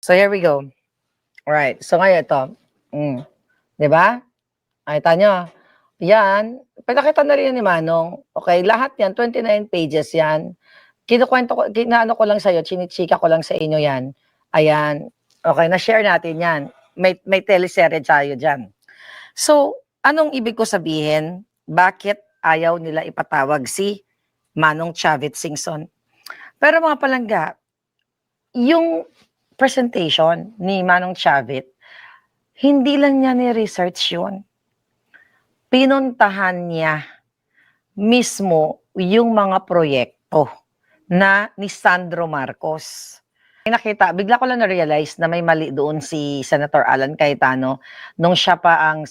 So here we go. Alright, so ngayon ito, 'di ba? Nakita niyo, 'yan, pinakita na rin yan ni Manong. Okay, lahat 'yan, 29 pages 'yan. Kinukuwento ko, inaano ko lang sa'yo, chinichika ko lang sa inyo 'yan. Ayan, okay, na-share natin 'yan. May teleserye tayo diyan. So, anong ibig ko sabihin? Bakit ayaw nila ipatawag si Manong Chavit Singson? Pero mga palangga, yung presentation ni Manong Chavit, hindi lang niya ni-research yun. Pinuntahan niya mismo yung mga proyekto na ni Sandro Marcos. Nakita, bigla ko lang na-realize na may mali doon si Senator Alan Cayetano nung siya pa ang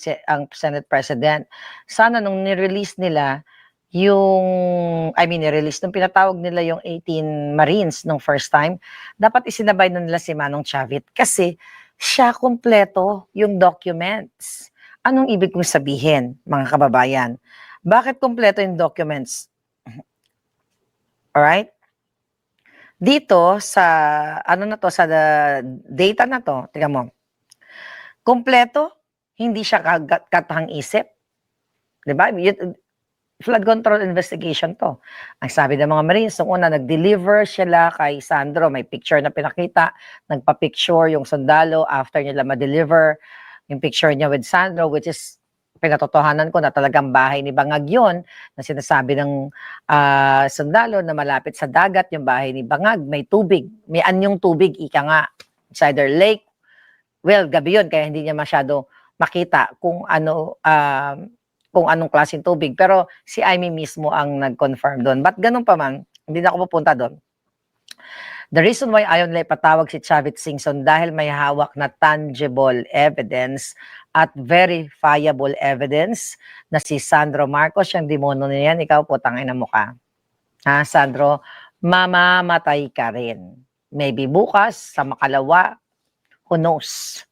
Senate President. Sana nung ni-release nila ni-release, nung pinatawag nila yung 18 Marines nung first time, dapat isinabay na nila si Manong Chavit kasi siya kumpleto yung documents. Anong ibig kong sabihin, mga kababayan? Bakit kumpleto yung documents? Alright? Dito sa, sa data na to, tingnan mo. Kumpleto, hindi siya katang isip. Diba? Flood control investigation to. Ang sabi ng mga Marines, nung una nag-deliver sila kay Sandro, may picture na pinakita, nagpa-picture yung sundalo after nila ma-deliver yung picture niya with Sandro, which is pinatotohanan ko na talagang bahay ni Bangag yun, na sinasabi ng sundalo na malapit sa dagat yung bahay ni Bangag, may tubig, may anyong tubig, ika nga, it's either lake, well, gabi yun, kaya hindi niya masyado makita kung anong klaseng tubig. Pero si Amy mismo ang nag-confirm doon. But ganun pa man, hindi na ako pupunta doon. The reason why ayaw nila ipatawag si Chavit Singson dahil may hawak na tangible evidence at verifiable evidence na si Sandro Marcos, yung demono niyan, ikaw po, tangay na mukha. Ha, Sandro, mamamatay ka rin. Maybe bukas, sa makalawa, who knows,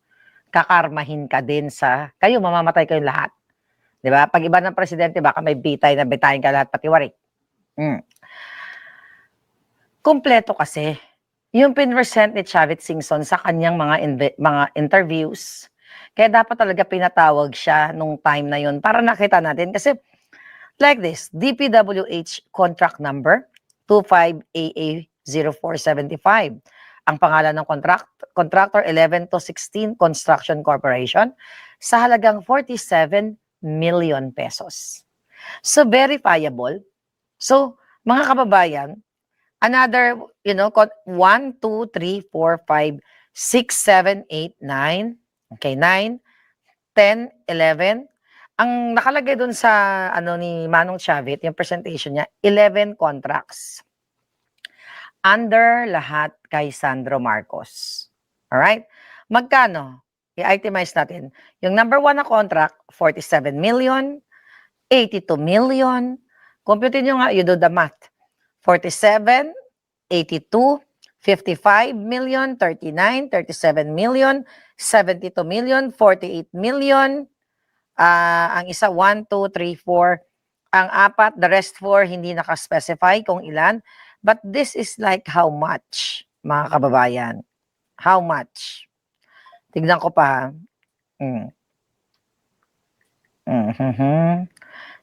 kakarmahin ka din kayo, mamamatay kayong lahat. Diba? Pag iba ng presidente, baka may bitayin ka lahat, pati warik. Kumpleto kasi. Yung pinresent ni Chavit Singson sa kanyang mga interviews. Kaya dapat talaga pinatawag siya nung time na yun para nakita natin. Kasi like this, DPWH contract number 25AA0475. Ang pangalan ng contractor 11 to 16 Construction Corporation sa halagang 47 million pesos. So verifiable. So mga kababayan, another, 1, 2, 3, 4, 5, 6, 7, 8, 9. Okay, 9, 10, 11. Ang nakalagay dun sa ni Manong Chavit, yung presentation niya, 11 contracts. Under lahat kay Sandro Marcos. Alright? Magkano? I-itemize natin. Yung number 1 na contract, 47 million, 82 million. Computin nyo nga, you do the math. 47, 82, 55 million, 39, 37 million, 72 million, 48 million. Ang isa, 1, 2, 3, 4. Ang apat, the rest 4, hindi nakaspecify kung ilan. But this is like how much, mga kababayan? How much? Tignan ko pa.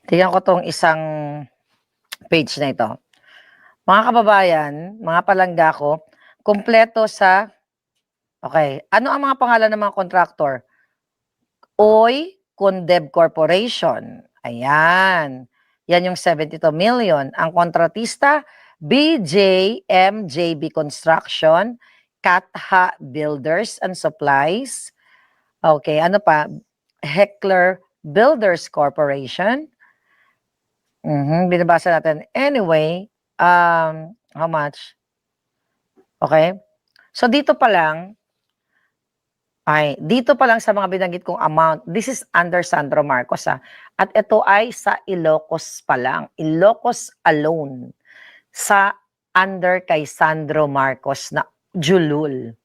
Tignan ko tong isang page na ito. Mga kababayan, mga palangga ko, kumpleto sa, okay, ano ang mga pangalan ng mga contractor? Oy Condeb Corporation. Ayan. Yan yung 72 million. Ang kontratista, BJMJB Construction, Katha Builders and Supplies. Okay, ano pa? Heckler Builders Corporation. Binabasa natin. Anyway, how much? Okay? So dito pa lang sa mga binanggit kong amount, this is under Sandro Marcos at ito ay sa Ilocos pa lang. Ilocos alone sa under kay Sandro Marcos na julul.